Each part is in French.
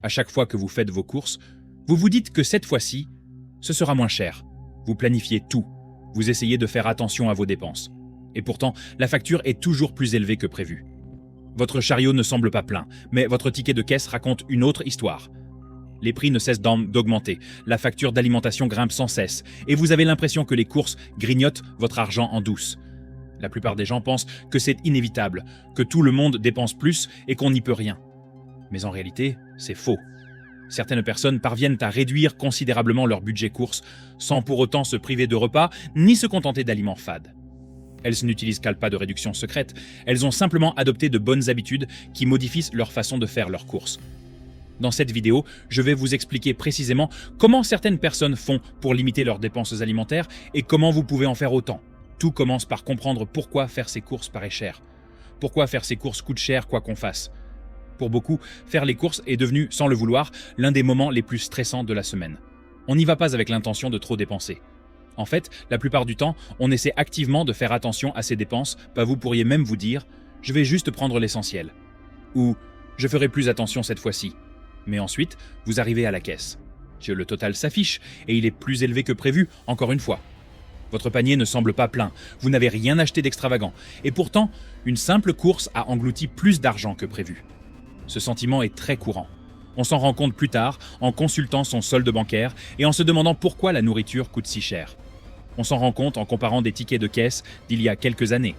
À chaque fois que vous faites vos courses, vous vous dites que cette fois-ci, ce sera moins cher. Vous planifiez tout. Vous essayez de faire attention à vos dépenses. Et pourtant, la facture est toujours plus élevée que prévu. Votre chariot ne semble pas plein, mais votre ticket de caisse raconte une autre histoire. Les prix ne cessent d'augmenter, la facture d'alimentation grimpe sans cesse, et vous avez l'impression que les courses grignotent votre argent en douce. La plupart des gens pensent que c'est inévitable, que tout le monde dépense plus et qu'on n'y peut rien. Mais en réalité, c'est faux. Certaines personnes parviennent à réduire considérablement leur budget courses, sans pour autant se priver de repas, ni se contenter d'aliments fades. Elles n'utilisent pas de réduction secrète, elles ont simplement adopté de bonnes habitudes qui modifient leur façon de faire leurs courses. Dans cette vidéo, je vais vous expliquer précisément comment certaines personnes font pour limiter leurs dépenses alimentaires et comment vous pouvez en faire autant. Tout commence par comprendre pourquoi faire ses courses paraît cher. Pourquoi faire ses courses coûte cher quoi qu'on fasse. Pour beaucoup, faire les courses est devenu, sans le vouloir, l'un des moments les plus stressants de la semaine. On n'y va pas avec l'intention de trop dépenser. En fait, la plupart du temps, on essaie activement de faire attention à ses dépenses, vous pourriez même vous dire « je vais juste prendre l'essentiel » ou « je ferai plus attention cette fois-ci ». Mais ensuite, vous arrivez à la caisse. Le total s'affiche et il est plus élevé que prévu, encore une fois. Votre panier ne semble pas plein, vous n'avez rien acheté d'extravagant, et pourtant, une simple course a englouti plus d'argent que prévu. Ce sentiment est très courant. On s'en rend compte plus tard en consultant son solde bancaire et en se demandant pourquoi la nourriture coûte si cher. On s'en rend compte en comparant des tickets de caisse d'il y a quelques années.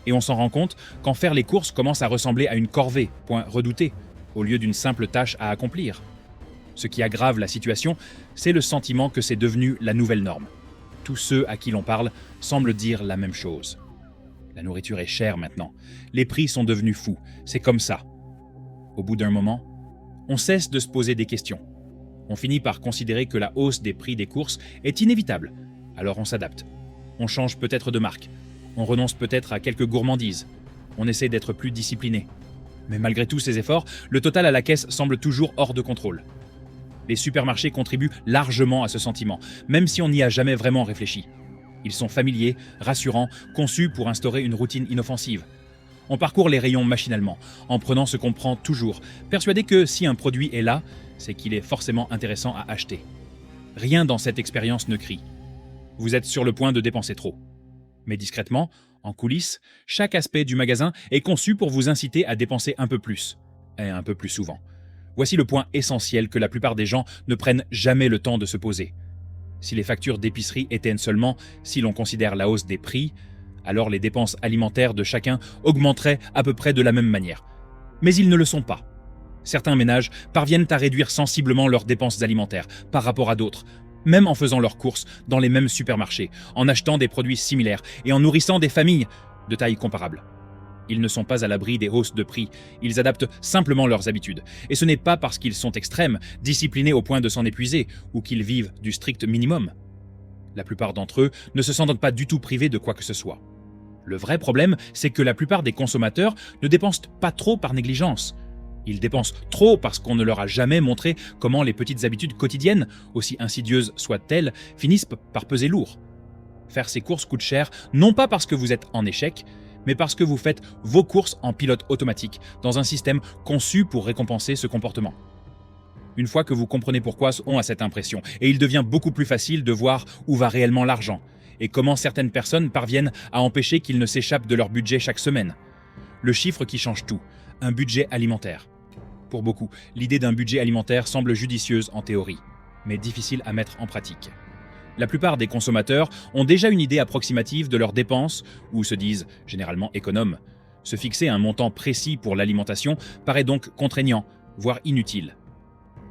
Et on s'en rend compte quand faire les courses commence à ressembler à une corvée, point redouté, au lieu d'une simple tâche à accomplir. Ce qui aggrave la situation, c'est le sentiment que c'est devenu la nouvelle norme. Tous ceux à qui l'on parle semblent dire la même chose. La nourriture est chère maintenant. Les prix sont devenus fous. C'est comme ça. Au bout d'un moment, on cesse de se poser des questions. On finit par considérer que la hausse des prix des courses est inévitable. Alors on s'adapte. On change peut-être de marque. On renonce peut-être à quelques gourmandises. On essaie d'être plus discipliné. Mais malgré tous ces efforts, le total à la caisse semble toujours hors de contrôle. Les supermarchés contribuent largement à ce sentiment, même si on n'y a jamais vraiment réfléchi. Ils sont familiers, rassurants, conçus pour instaurer une routine inoffensive. On parcourt les rayons machinalement, en prenant ce qu'on prend toujours, persuadé que si un produit est là, c'est qu'il est forcément intéressant à acheter. Rien dans cette expérience ne crie. Vous êtes sur le point de dépenser trop. Mais discrètement, en coulisses, chaque aspect du magasin est conçu pour vous inciter à dépenser un peu plus, et un peu plus souvent. Voici le point essentiel que la plupart des gens ne prennent jamais le temps de se poser. Si les factures d'épicerie éteignent seulement si l'on considère la hausse des prix, alors les dépenses alimentaires de chacun augmenteraient à peu près de la même manière. Mais ils ne le sont pas. Certains ménages parviennent à réduire sensiblement leurs dépenses alimentaires par rapport à d'autres, même en faisant leurs courses dans les mêmes supermarchés, en achetant des produits similaires et en nourrissant des familles de taille comparable. Ils ne sont pas à l'abri des hausses de prix, ils adaptent simplement leurs habitudes. Et ce n'est pas parce qu'ils sont extrêmes, disciplinés au point de s'en épuiser, ou qu'ils vivent du strict minimum. La plupart d'entre eux ne se sentent pas du tout privés de quoi que ce soit. Le vrai problème, c'est que la plupart des consommateurs ne dépensent pas trop par négligence. Ils dépensent trop parce qu'on ne leur a jamais montré comment les petites habitudes quotidiennes, aussi insidieuses soient-elles, finissent par peser lourd. Faire ses courses coûte cher, non pas parce que vous êtes en échec, mais parce que vous faites vos courses en pilote automatique, dans un système conçu pour récompenser ce comportement. Une fois que vous comprenez pourquoi on a cette impression, et il devient beaucoup plus facile de voir où va réellement l'argent, et comment certaines personnes parviennent à empêcher qu'il ne s'échappe de leur budget chaque semaine. Le chiffre qui change tout, un budget alimentaire. Pour beaucoup, l'idée d'un budget alimentaire semble judicieuse en théorie, mais difficile à mettre en pratique. La plupart des consommateurs ont déjà une idée approximative de leurs dépenses, ou se disent généralement économes. Se fixer un montant précis pour l'alimentation paraît donc contraignant, voire inutile.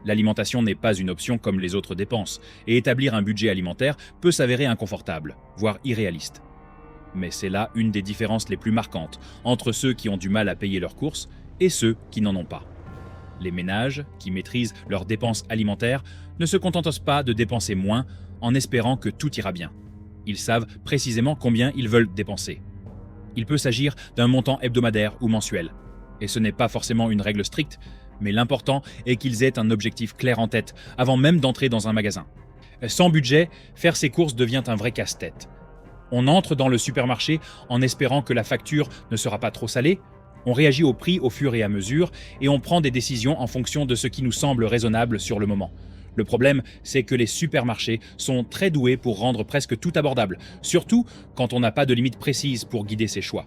L'alimentation n'est pas une option comme les autres dépenses, et établir un budget alimentaire peut s'avérer inconfortable, voire irréaliste. Mais c'est là une des différences les plus marquantes entre ceux qui ont du mal à payer leurs courses et ceux qui n'en ont pas. Les ménages, qui maîtrisent leurs dépenses alimentaires, ne se contentent pas de dépenser moins en espérant que tout ira bien. Ils savent précisément combien ils veulent dépenser. Il peut s'agir d'un montant hebdomadaire ou mensuel. Et ce n'est pas forcément une règle stricte, mais l'important est qu'ils aient un objectif clair en tête avant même d'entrer dans un magasin. Sans budget, faire ses courses devient un vrai casse-tête. On entre dans le supermarché en espérant que la facture ne sera pas trop salée, On réagit au prix au fur et à mesure et on prend des décisions en fonction de ce qui nous semble raisonnable sur le moment. Le problème, c'est que les supermarchés sont très doués pour rendre presque tout abordable, surtout quand on n'a pas de limite précise pour guider ses choix.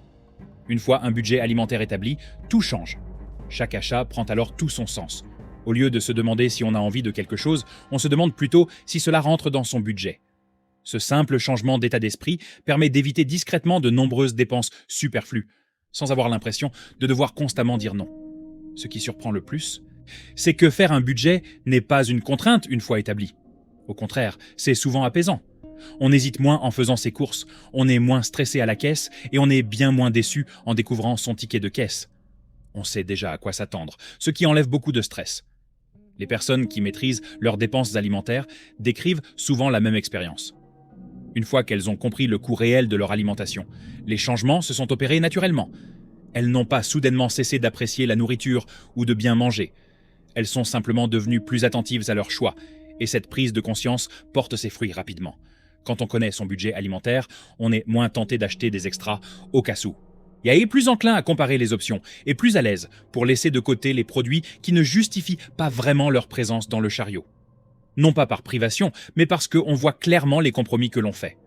Une fois un budget alimentaire établi, tout change. Chaque achat prend alors tout son sens. Au lieu de se demander si on a envie de quelque chose, on se demande plutôt si cela rentre dans son budget. Ce simple changement d'état d'esprit permet d'éviter discrètement de nombreuses dépenses superflues, sans avoir l'impression de devoir constamment dire non. Ce qui surprend le plus, c'est que faire un budget n'est pas une contrainte une fois établi. Au contraire, c'est souvent apaisant. On hésite moins en faisant ses courses, on est moins stressé à la caisse et on est bien moins déçu en découvrant son ticket de caisse. On sait déjà à quoi s'attendre, ce qui enlève beaucoup de stress. Les personnes qui maîtrisent leurs dépenses alimentaires décrivent souvent la même expérience. Une fois qu'elles ont compris le coût réel de leur alimentation, les changements se sont opérés naturellement. Elles n'ont pas soudainement cessé d'apprécier la nourriture ou de bien manger. Elles sont simplement devenues plus attentives à leurs choix, et cette prise de conscience porte ses fruits rapidement. Quand on connaît son budget alimentaire, on est moins tenté d'acheter des extras au cas où. Et est plus enclin à comparer les options, et plus à l'aise pour laisser de côté les produits qui ne justifient pas vraiment leur présence dans le chariot. Non pas par privation, mais parce qu'on voit clairement les compromis que l'on fait.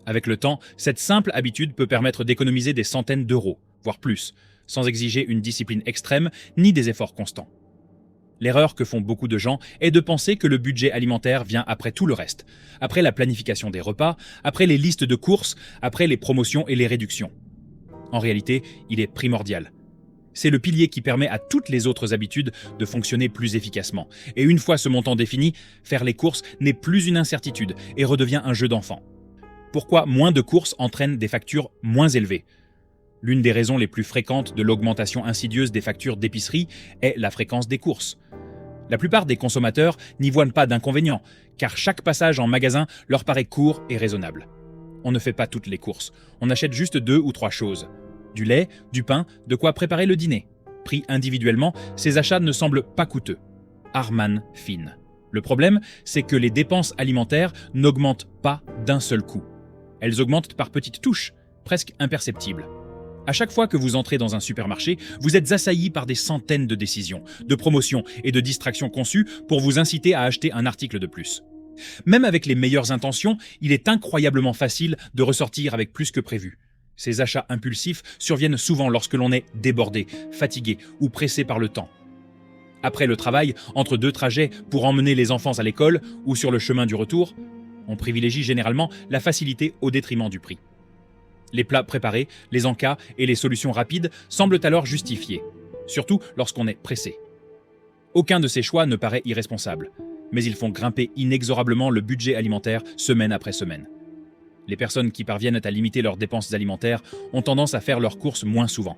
Avec le temps, cette simple habitude peut permettre d'économiser des centaines d'euros, voire plus, sans exiger une discipline extrême ni des efforts constants. L'erreur que font beaucoup de gens est de penser que le budget alimentaire vient après tout le reste, après la planification des repas, après les listes de courses, après les promotions et les réductions. En réalité, il est primordial. C'est le pilier qui permet à toutes les autres habitudes de fonctionner plus efficacement. Et une fois ce montant défini, faire les courses n'est plus une incertitude et redevient un jeu d'enfant. Pourquoi moins de courses entraînent des factures moins élevées ? L'une des raisons les plus fréquentes de l'augmentation insidieuse des factures d'épicerie est la fréquence des courses. La plupart des consommateurs n'y voient pas d'inconvénient, car chaque passage en magasin leur paraît court et raisonnable. On ne fait pas toutes les courses, on achète juste 2 ou 3 choses. Du lait, du pain, de quoi préparer le dîner. Pris individuellement, ces achats ne semblent pas coûteux. Arman Fine. Le problème, c'est que les dépenses alimentaires n'augmentent pas d'un seul coup. Elles augmentent par petites touches, presque imperceptibles. À chaque fois que vous entrez dans un supermarché, vous êtes assailli par des centaines de décisions, de promotions et de distractions conçues pour vous inciter à acheter un article de plus. Même avec les meilleures intentions, il est incroyablement facile de ressortir avec plus que prévu. Ces achats impulsifs surviennent souvent lorsque l'on est débordé, fatigué ou pressé par le temps. Après le travail, entre 2 trajets pour emmener les enfants à l'école ou sur le chemin du retour, on privilégie généralement la facilité au détriment du prix. Les plats préparés, les encas et les solutions rapides semblent alors justifiés, surtout lorsqu'on est pressé. Aucun de ces choix ne paraît irresponsable, mais ils font grimper inexorablement le budget alimentaire semaine après semaine. Les personnes qui parviennent à limiter leurs dépenses alimentaires ont tendance à faire leurs courses moins souvent.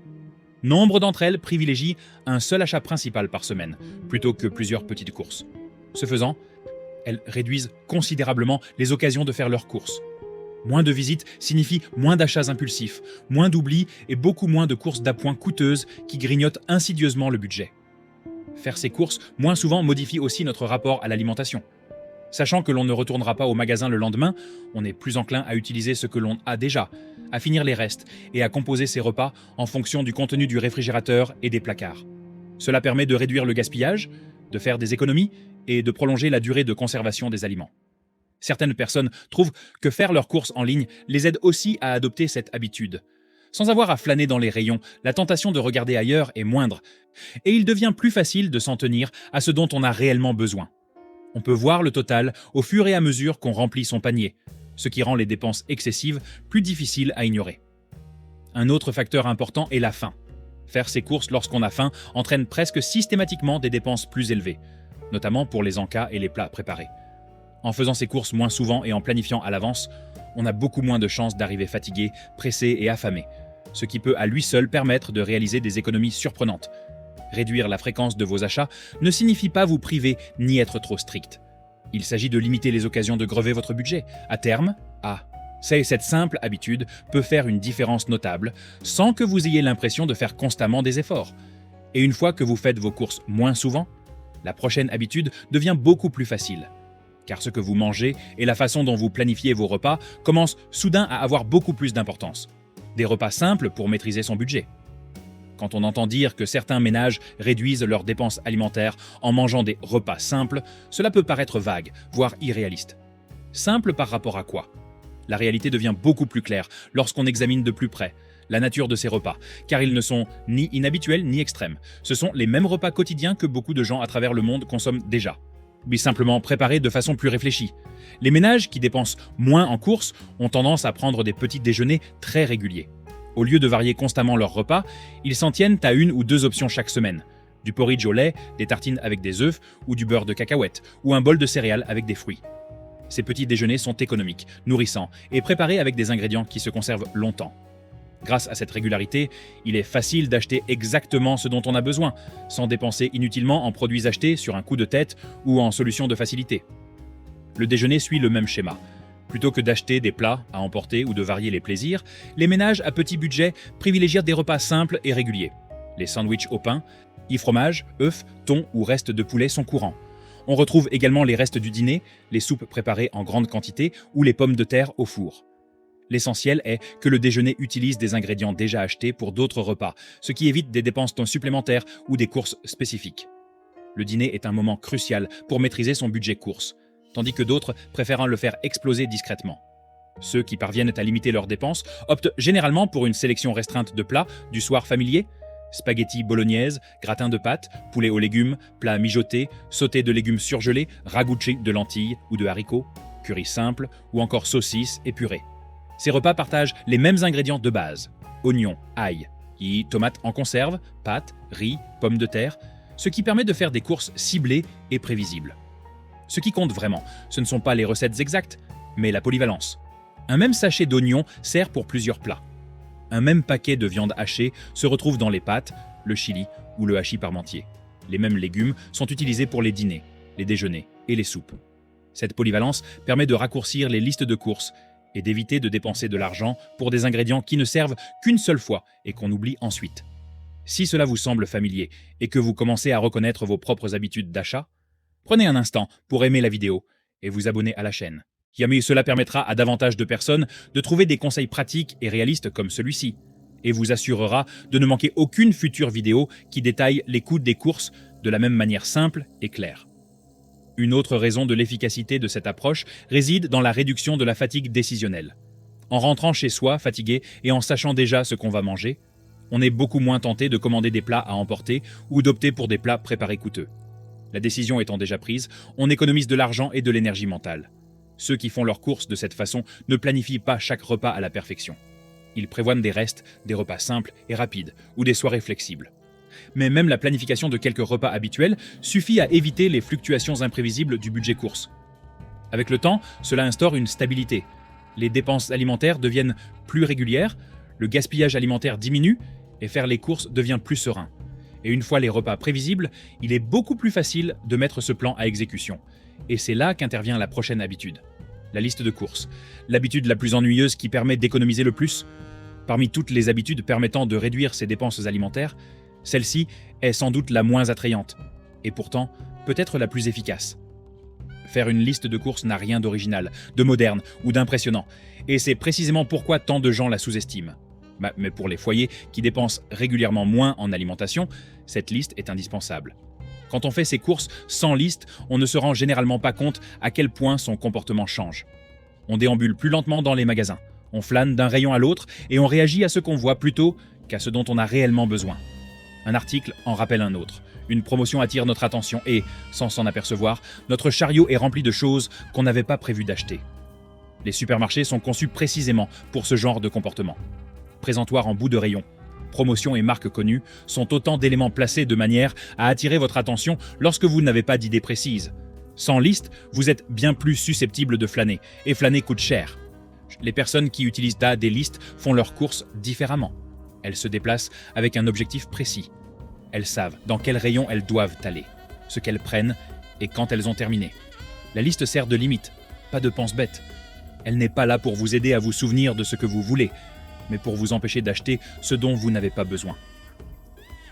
Nombre d'entre elles privilégient un seul achat principal par semaine, plutôt que plusieurs petites courses. Ce faisant, elles réduisent considérablement les occasions de faire leurs courses. Moins de visites signifie moins d'achats impulsifs, moins d'oublis et beaucoup moins de courses d'appoint coûteuses qui grignotent insidieusement le budget. Faire ses courses moins souvent modifie aussi notre rapport à l'alimentation. Sachant que l'on ne retournera pas au magasin le lendemain, on est plus enclin à utiliser ce que l'on a déjà, à finir les restes et à composer ses repas en fonction du contenu du réfrigérateur et des placards. Cela permet de réduire le gaspillage, de faire des économies et de prolonger la durée de conservation des aliments. Certaines personnes trouvent que faire leurs courses en ligne les aide aussi à adopter cette habitude. Sans avoir à flâner dans les rayons, la tentation de regarder ailleurs est moindre, et il devient plus facile de s'en tenir à ce dont on a réellement besoin. On peut voir le total au fur et à mesure qu'on remplit son panier, ce qui rend les dépenses excessives plus difficiles à ignorer. Un autre facteur important est la faim. Faire ses courses lorsqu'on a faim entraîne presque systématiquement des dépenses plus élevées, notamment pour les encas et les plats préparés. En faisant ses courses moins souvent et en planifiant à l'avance, on a beaucoup moins de chances d'arriver fatigué, pressé et affamé, ce qui peut à lui seul permettre de réaliser des économies surprenantes. Réduire la fréquence de vos achats ne signifie pas vous priver ni être trop strict. Il s'agit de limiter les occasions de grever votre budget. À terme, cette simple habitude peut faire une différence notable sans que vous ayez l'impression de faire constamment des efforts. Et une fois que vous faites vos courses moins souvent, la prochaine habitude devient beaucoup plus facile. Car ce que vous mangez et la façon dont vous planifiez vos repas commencent soudain à avoir beaucoup plus d'importance. Des repas simples pour maîtriser son budget. Quand on entend dire que certains ménages réduisent leurs dépenses alimentaires en mangeant des repas simples, cela peut paraître vague, voire irréaliste. Simple par rapport à quoi? La réalité devient beaucoup plus claire lorsqu'on examine de plus près la nature de ces repas, car ils ne sont ni inhabituels ni extrêmes. Ce sont les mêmes repas quotidiens que beaucoup de gens à travers le monde consomment déjà, mais simplement préparés de façon plus réfléchie. Les ménages qui dépensent moins en courses ont tendance à prendre des petits déjeuners très réguliers. Au lieu de varier constamment leurs repas, ils s'en tiennent à une ou deux options chaque semaine. Du porridge au lait, des tartines avec des œufs ou du beurre de cacahuète, ou un bol de céréales avec des fruits. Ces petits déjeuners sont économiques, nourrissants et préparés avec des ingrédients qui se conservent longtemps. Grâce à cette régularité, il est facile d'acheter exactement ce dont on a besoin, sans dépenser inutilement en produits achetés sur un coup de tête ou en solutions de facilité. Le déjeuner suit le même schéma. Plutôt que d'acheter des plats à emporter ou de varier les plaisirs, les ménages à petit budget privilégient des repas simples et réguliers. Les sandwichs au pain, fromage, œufs, thon ou restes de poulet sont courants. On retrouve également les restes du dîner, les soupes préparées en grande quantité ou les pommes de terre au four. L'essentiel est que le déjeuner utilise des ingrédients déjà achetés pour d'autres repas, ce qui évite des dépenses supplémentaires ou des courses spécifiques. Le dîner est un moment crucial pour maîtriser son budget courses, tandis que d'autres préfèrent le faire exploser discrètement. Ceux qui parviennent à limiter leurs dépenses optent généralement pour une sélection restreinte de plats du soir familier: spaghettis bolognaise, gratin de pâtes, poulet aux légumes, plats mijotés, sauté de légumes surgelés, ragoûté de lentilles ou de haricots, curry simple ou encore saucisses et purées. Ces repas partagent les mêmes ingrédients de base: oignons, ail, tomates en conserve, pâtes, riz, pommes de terre, ce qui permet de faire des courses ciblées et prévisibles. Ce qui compte vraiment, ce ne sont pas les recettes exactes, mais la polyvalence. Un même sachet d'oignons sert pour plusieurs plats. Un même paquet de viande hachée se retrouve dans les pâtes, le chili ou le hachis parmentier. Les mêmes légumes sont utilisés pour les dîners, les déjeuners et les soupes. Cette polyvalence permet de raccourcir les listes de courses et d'éviter de dépenser de l'argent pour des ingrédients qui ne servent qu'une seule fois et qu'on oublie ensuite. Si cela vous semble familier et que vous commencez à reconnaître vos propres habitudes d'achat, prenez un instant pour aimer la vidéo et vous abonner à la chaîne. Cela permettra à davantage de personnes de trouver des conseils pratiques et réalistes comme celui-ci, et vous assurera de ne manquer aucune future vidéo qui détaille les coûts des courses de la même manière simple et claire. Une autre raison de l'efficacité de cette approche réside dans la réduction de la fatigue décisionnelle. En rentrant chez soi fatigué et en sachant déjà ce qu'on va manger, on est beaucoup moins tenté de commander des plats à emporter ou d'opter pour des plats préparés coûteux. La décision étant déjà prise, on économise de l'argent et de l'énergie mentale. Ceux qui font leurs courses de cette façon ne planifient pas chaque repas à la perfection. Ils prévoient des restes, des repas simples et rapides ou des soirées flexibles. Mais même la planification de quelques repas habituels suffit à éviter les fluctuations imprévisibles du budget course. Avec le temps, cela instaure une stabilité. Les dépenses alimentaires deviennent plus régulières, le gaspillage alimentaire diminue et faire les courses devient plus serein. Et une fois les repas prévisibles, il est beaucoup plus facile de mettre ce plan à exécution. Et c'est là qu'intervient la prochaine habitude, la liste de courses. L'habitude la plus ennuyeuse qui permet d'économiser le plus. Parmi toutes les habitudes permettant de réduire ses dépenses alimentaires, celle-ci est sans doute la moins attrayante, et pourtant peut-être la plus efficace. Faire une liste de courses n'a rien d'original, de moderne ou d'impressionnant, et c'est précisément pourquoi tant de gens la sous-estiment. Mais pour les foyers qui dépensent régulièrement moins en alimentation, cette liste est indispensable. Quand on fait ses courses sans liste, on ne se rend généralement pas compte à quel point son comportement change. On déambule plus lentement dans les magasins, on flâne d'un rayon à l'autre et on réagit à ce qu'on voit plutôt qu'à ce dont on a réellement besoin. Un article en rappelle un autre, une promotion attire notre attention et, sans s'en apercevoir, notre chariot est rempli de choses qu'on n'avait pas prévu d'acheter. Les supermarchés sont conçus précisément pour ce genre de comportement. Présentoirs en bout de rayon, promotions et marques connues sont autant d'éléments placés de manière à attirer votre attention lorsque vous n'avez pas d'idée précise. Sans liste, vous êtes bien plus susceptible de flâner, et flâner coûte cher. Les personnes qui utilisent des listes font leurs courses différemment. Elles se déplacent avec un objectif précis. Elles savent dans quel rayon elles doivent aller, ce qu'elles prennent et quand elles ont terminé. La liste sert de limite, pas de pense-bête. Elle n'est pas là pour vous aider à vous souvenir de ce que vous voulez, mais pour vous empêcher d'acheter ce dont vous n'avez pas besoin.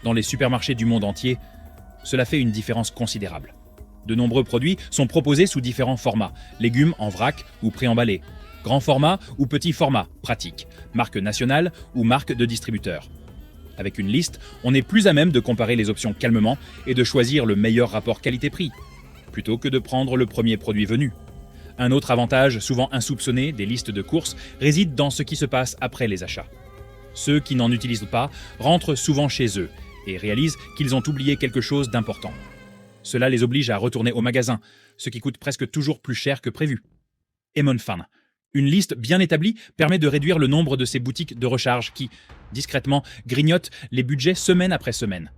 Dans les supermarchés du monde entier, cela fait une différence considérable. De nombreux produits sont proposés sous différents formats, légumes en vrac ou préemballés, grand format ou petit format, pratique, marque nationale ou marque de distributeur. Avec une liste, on est plus à même de comparer les options calmement et de choisir le meilleur rapport qualité-prix, plutôt que de prendre le premier produit venu. Un autre avantage, souvent insoupçonné, des listes de courses réside dans ce qui se passe après les achats. Ceux qui n'en utilisent pas rentrent souvent chez eux et réalisent qu'ils ont oublié quelque chose d'important. Cela les oblige à retourner au magasin, ce qui coûte presque toujours plus cher que prévu. Emon Fan. Une liste bien établie permet de réduire le nombre de ces boutiques de recharge qui, discrètement, grignotent les budgets semaine après semaine.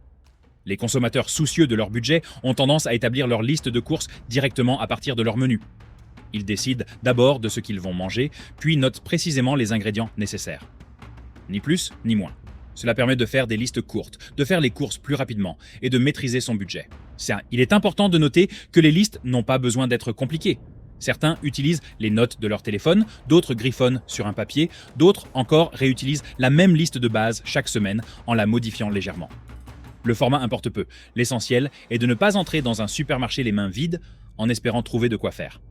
Les consommateurs soucieux de leur budget ont tendance à établir leur liste de courses directement à partir de leur menu. Ils décident d'abord de ce qu'ils vont manger, puis notent précisément les ingrédients nécessaires. Ni plus, ni moins. Cela permet de faire des listes courtes, de faire les courses plus rapidement et de maîtriser son budget. Il est important de noter que les listes n'ont pas besoin d'être compliquées. Certains utilisent les notes de leur téléphone, d'autres griffonnent sur un papier, d'autres encore réutilisent la même liste de base chaque semaine en la modifiant légèrement. Le format importe peu. L'essentiel est de ne pas entrer dans un supermarché les mains vides en espérant trouver de quoi faire.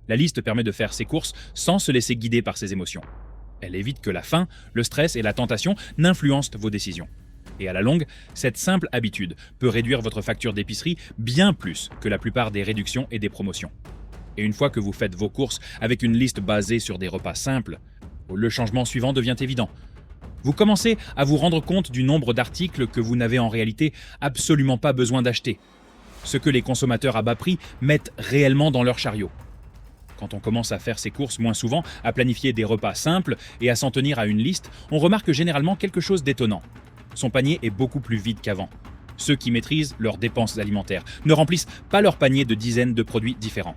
La liste permet de faire ses courses sans se laisser guider par ses émotions. Elle évite que la faim, le stress et la tentation n'influencent vos décisions. Et à la longue, cette simple habitude peut réduire votre facture d'épicerie bien plus que la plupart des réductions et des promotions. Et une fois que vous faites vos courses avec une liste basée sur des repas simples, le changement suivant devient évident. Vous commencez à vous rendre compte du nombre d'articles que vous n'avez en réalité absolument pas besoin d'acheter. Ce que les consommateurs à bas prix mettent réellement dans leur chariot. Quand on commence à faire ses courses moins souvent, à planifier des repas simples et à s'en tenir à une liste, on remarque généralement quelque chose d'étonnant. Son panier est beaucoup plus vide qu'avant. Ceux qui maîtrisent leurs dépenses alimentaires ne remplissent pas leur panier de dizaines de produits différents.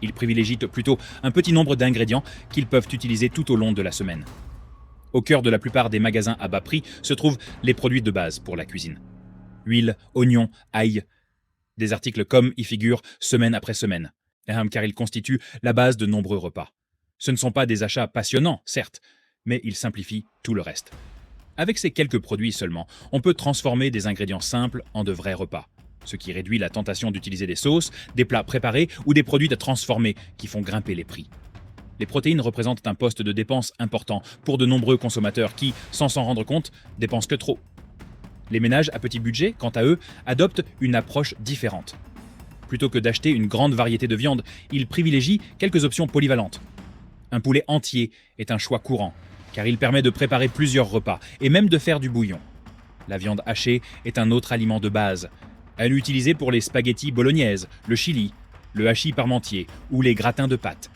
Ils privilégient plutôt un petit nombre d'ingrédients qu'ils peuvent utiliser tout au long de la semaine. Au cœur de la plupart des magasins à bas prix se trouvent les produits de base pour la cuisine. Huile, oignons, ail. Des articles comme y figurent semaine après semaine, car ils constituent la base de nombreux repas. Ce ne sont pas des achats passionnants, certes, mais ils simplifient tout le reste. Avec ces quelques produits seulement, on peut transformer des ingrédients simples en de vrais repas, ce qui réduit la tentation d'utiliser des sauces, des plats préparés ou des produits transformés qui font grimper les prix. Les protéines représentent un poste de dépense important pour de nombreux consommateurs qui, sans s'en rendre compte, dépensent que trop. Les ménages à petit budget, quant à eux, adoptent une approche différente. Plutôt que d'acheter une grande variété de viande, ils privilégient quelques options polyvalentes. Un poulet entier est un choix courant, car il permet de préparer plusieurs repas et même de faire du bouillon. La viande hachée est un autre aliment de base. Elle est utilisée pour les spaghettis bolognaises, le chili, le hachis parmentier ou les gratins de pâtes.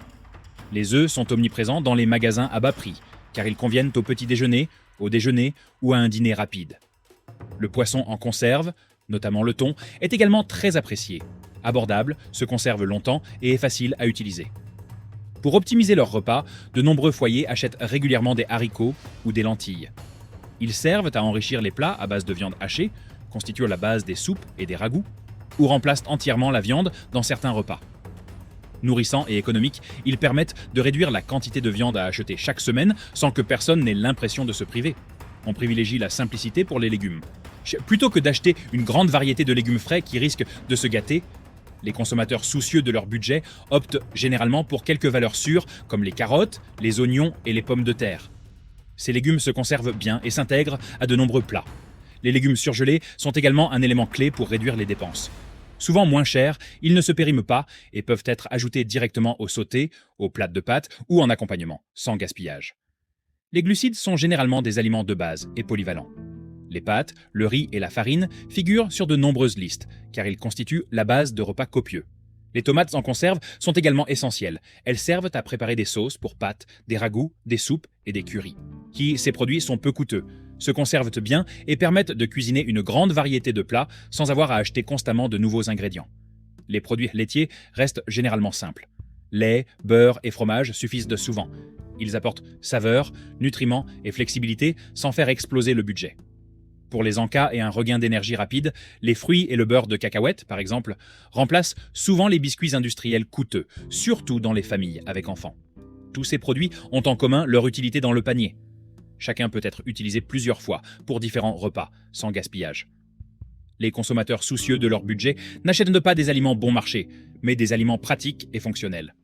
Les œufs sont omniprésents dans les magasins à bas prix, car ils conviennent au petit déjeuner, au déjeuner ou à un dîner rapide. Le poisson en conserve, notamment le thon, est également très apprécié. Abordable, se conserve longtemps et est facile à utiliser. Pour optimiser leurs repas, de nombreux foyers achètent régulièrement des haricots ou des lentilles. Ils servent à enrichir les plats à base de viande hachée, constituant la base des soupes et des ragoûts, ou remplacent entièrement la viande dans certains repas. Nourrissants et économiques, ils permettent de réduire la quantité de viande à acheter chaque semaine sans que personne n'ait l'impression de se priver. On privilégie la simplicité pour les légumes. Plutôt que d'acheter une grande variété de légumes frais qui risquent de se gâter, les consommateurs soucieux de leur budget optent généralement pour quelques valeurs sûres comme les carottes, les oignons et les pommes de terre. Ces légumes se conservent bien et s'intègrent à de nombreux plats. Les légumes surgelés sont également un élément clé pour réduire les dépenses. Souvent moins chers, ils ne se périment pas et peuvent être ajoutés directement au sauté, aux plats de pâtes ou en accompagnement, sans gaspillage. Les glucides sont généralement des aliments de base et polyvalents. Les pâtes, le riz et la farine figurent sur de nombreuses listes, car ils constituent la base de repas copieux. Les tomates en conserve sont également essentielles. Elles servent à préparer des sauces pour pâtes, des ragoûts, des soupes et des currys. Ces produits sont peu coûteux, se conservent bien et permettent de cuisiner une grande variété de plats sans avoir à acheter constamment de nouveaux ingrédients. Les produits laitiers restent généralement simples. Lait, beurre et fromage suffisent de souvent. Ils apportent saveur, nutriments et flexibilité sans faire exploser le budget. Pour les encas et un regain d'énergie rapide, les fruits et le beurre de cacahuète, par exemple, remplacent souvent les biscuits industriels coûteux, surtout dans les familles avec enfants. Tous ces produits ont en commun leur utilité dans le panier. Chacun peut être utilisé plusieurs fois pour différents repas, sans gaspillage. Les consommateurs soucieux de leur budget n'achètent pas des aliments bon marché, mais des aliments pratiques et fonctionnels.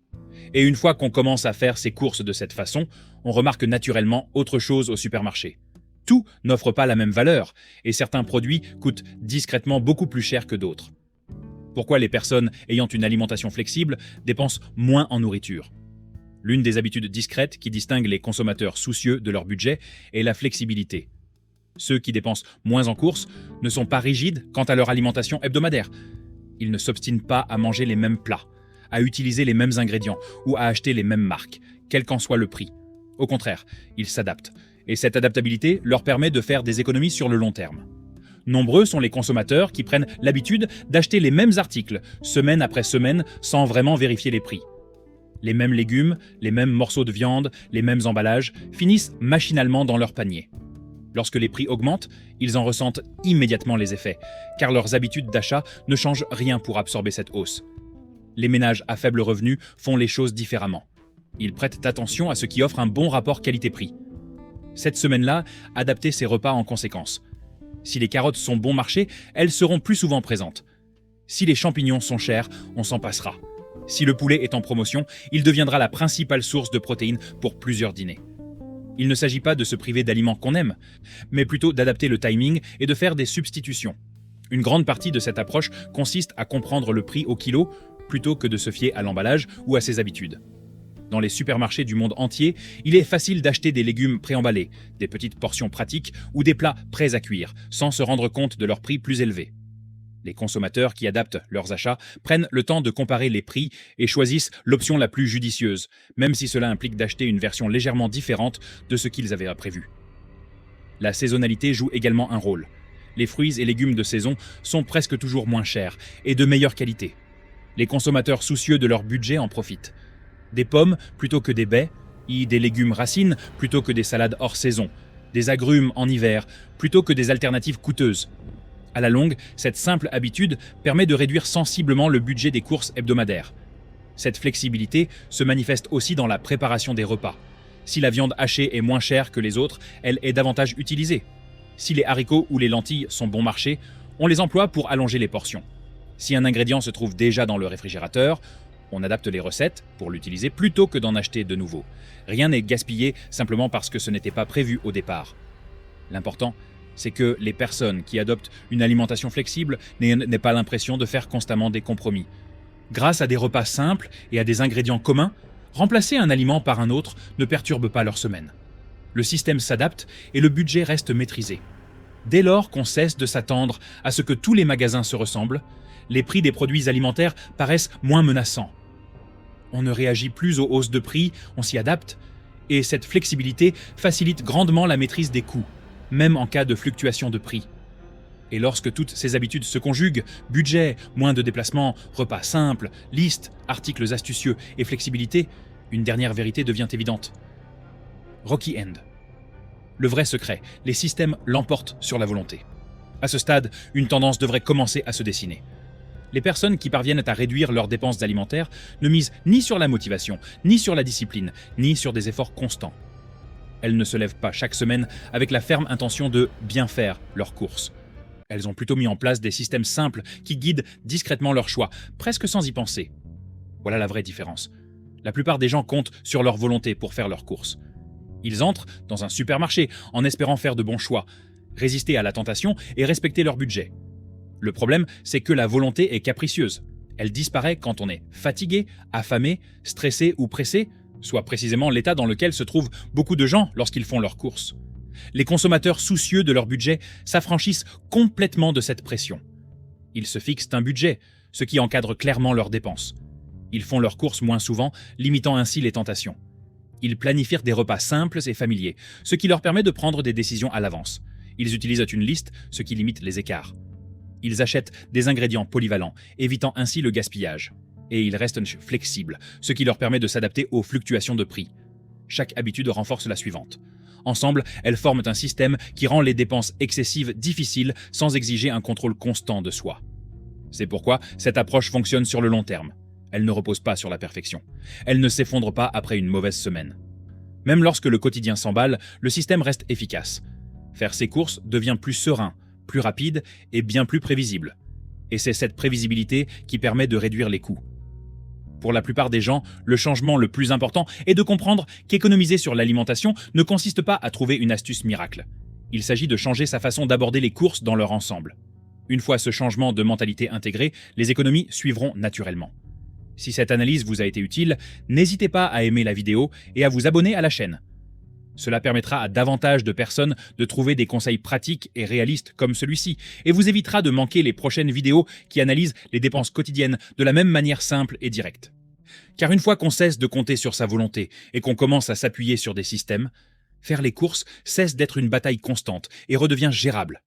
Et une fois qu'on commence à faire ses courses de cette façon, on remarque naturellement autre chose au supermarché. Tout n'offre pas la même valeur, et certains produits coûtent discrètement beaucoup plus cher que d'autres. Pourquoi les personnes ayant une alimentation flexible dépensent moins en nourriture? L'une des habitudes discrètes qui distingue les consommateurs soucieux de leur budget est la flexibilité. Ceux qui dépensent moins en courses ne sont pas rigides quant à leur alimentation hebdomadaire. Ils ne s'obstinent pas à manger les mêmes plats, à utiliser les mêmes ingrédients ou à acheter les mêmes marques, quel qu'en soit le prix. Au contraire, ils s'adaptent. Et cette adaptabilité leur permet de faire des économies sur le long terme. Nombreux sont les consommateurs qui prennent l'habitude d'acheter les mêmes articles, semaine après semaine, sans vraiment vérifier les prix. Les mêmes légumes, les mêmes morceaux de viande, les mêmes emballages finissent machinalement dans leur panier. Lorsque les prix augmentent, ils en ressentent immédiatement les effets, car leurs habitudes d'achat ne changent rien pour absorber cette hausse. Les ménages à faible revenu font les choses différemment. Ils prêtent attention à ce qui offre un bon rapport qualité-prix. Cette semaine-là, adaptez ses repas en conséquence. Si les carottes sont bon marché, elles seront plus souvent présentes. Si les champignons sont chers, on s'en passera. Si le poulet est en promotion, il deviendra la principale source de protéines pour plusieurs dîners. Il ne s'agit pas de se priver d'aliments qu'on aime, mais plutôt d'adapter le timing et de faire des substitutions. Une grande partie de cette approche consiste à comprendre le prix au kilo plutôt que de se fier à l'emballage ou à ses habitudes. Dans les supermarchés du monde entier, il est facile d'acheter des légumes préemballés, des petites portions pratiques ou des plats prêts à cuire, sans se rendre compte de leur prix plus élevé. Les consommateurs qui adaptent leurs achats prennent le temps de comparer les prix et choisissent l'option la plus judicieuse, même si cela implique d'acheter une version légèrement différente de ce qu'ils avaient prévu. La saisonnalité joue également un rôle. Les fruits et légumes de saison sont presque toujours moins chers et de meilleure qualité. Les consommateurs soucieux de leur budget en profitent. Des pommes plutôt que des baies, des légumes racines plutôt que des salades hors saison, des agrumes en hiver plutôt que des alternatives coûteuses. À la longue, cette simple habitude permet de réduire sensiblement le budget des courses hebdomadaires. Cette flexibilité se manifeste aussi dans la préparation des repas. Si la viande hachée est moins chère que les autres, elle est davantage utilisée. Si les haricots ou les lentilles sont bon marché, on les emploie pour allonger les portions. Si un ingrédient se trouve déjà dans le réfrigérateur, on adapte les recettes pour l'utiliser plutôt que d'en acheter de nouveau. Rien n'est gaspillé simplement parce que ce n'était pas prévu au départ. L'important, c'est que les personnes qui adoptent une alimentation flexible n'aient pas l'impression de faire constamment des compromis. Grâce à des repas simples et à des ingrédients communs, remplacer un aliment par un autre ne perturbe pas leur semaine. Le système s'adapte et le budget reste maîtrisé. Dès lors qu'on cesse de s'attendre à ce que tous les magasins se ressemblent, les prix des produits alimentaires paraissent moins menaçants. On ne réagit plus aux hausses de prix, on s'y adapte, et cette flexibilité facilite grandement la maîtrise des coûts, même en cas de fluctuation de prix. Et lorsque toutes ces habitudes se conjuguent, budget, moins de déplacements, repas simples, listes, articles astucieux et flexibilité, une dernière vérité devient évidente. Rocky End. Le vrai secret, les systèmes l'emportent sur la volonté. À ce stade, une tendance devrait commencer à se dessiner. Les personnes qui parviennent à réduire leurs dépenses alimentaires ne misent ni sur la motivation, ni sur la discipline, ni sur des efforts constants. Elles ne se lèvent pas chaque semaine avec la ferme intention de bien faire leurs courses. Elles ont plutôt mis en place des systèmes simples qui guident discrètement leurs choix, presque sans y penser. Voilà la vraie différence. La plupart des gens comptent sur leur volonté pour faire leurs courses. Ils entrent dans un supermarché en espérant faire de bons choix, résister à la tentation et respecter leur budget. Le problème, c'est que la volonté est capricieuse. Elle disparaît quand on est fatigué, affamé, stressé ou pressé, soit précisément l'état dans lequel se trouvent beaucoup de gens lorsqu'ils font leurs courses. Les consommateurs soucieux de leur budget s'affranchissent complètement de cette pression. Ils se fixent un budget, ce qui encadre clairement leurs dépenses. Ils font leurs courses moins souvent, limitant ainsi les tentations. Ils planifient des repas simples et familiers, ce qui leur permet de prendre des décisions à l'avance. Ils utilisent une liste, ce qui limite les écarts. Ils achètent des ingrédients polyvalents, évitant ainsi le gaspillage. Et ils restent flexibles, ce qui leur permet de s'adapter aux fluctuations de prix. Chaque habitude renforce la suivante. Ensemble, elles forment un système qui rend les dépenses excessives difficiles sans exiger un contrôle constant de soi. C'est pourquoi cette approche fonctionne sur le long terme. Elle ne repose pas sur la perfection. Elle ne s'effondre pas après une mauvaise semaine. Même lorsque le quotidien s'emballe, le système reste efficace. Faire ses courses devient plus serein, plus rapide et bien plus prévisible. Et c'est cette prévisibilité qui permet de réduire les coûts. Pour la plupart des gens, le changement le plus important est de comprendre qu'économiser sur l'alimentation ne consiste pas à trouver une astuce miracle. Il s'agit de changer sa façon d'aborder les courses dans leur ensemble. Une fois ce changement de mentalité intégré, les économies suivront naturellement. Si cette analyse vous a été utile, n'hésitez pas à aimer la vidéo et à vous abonner à la chaîne. Cela permettra à davantage de personnes de trouver des conseils pratiques et réalistes comme celui-ci, et vous évitera de manquer les prochaines vidéos qui analysent les dépenses quotidiennes de la même manière simple et directe. Car une fois qu'on cesse de compter sur sa volonté et qu'on commence à s'appuyer sur des systèmes, faire les courses cesse d'être une bataille constante et redevient gérable.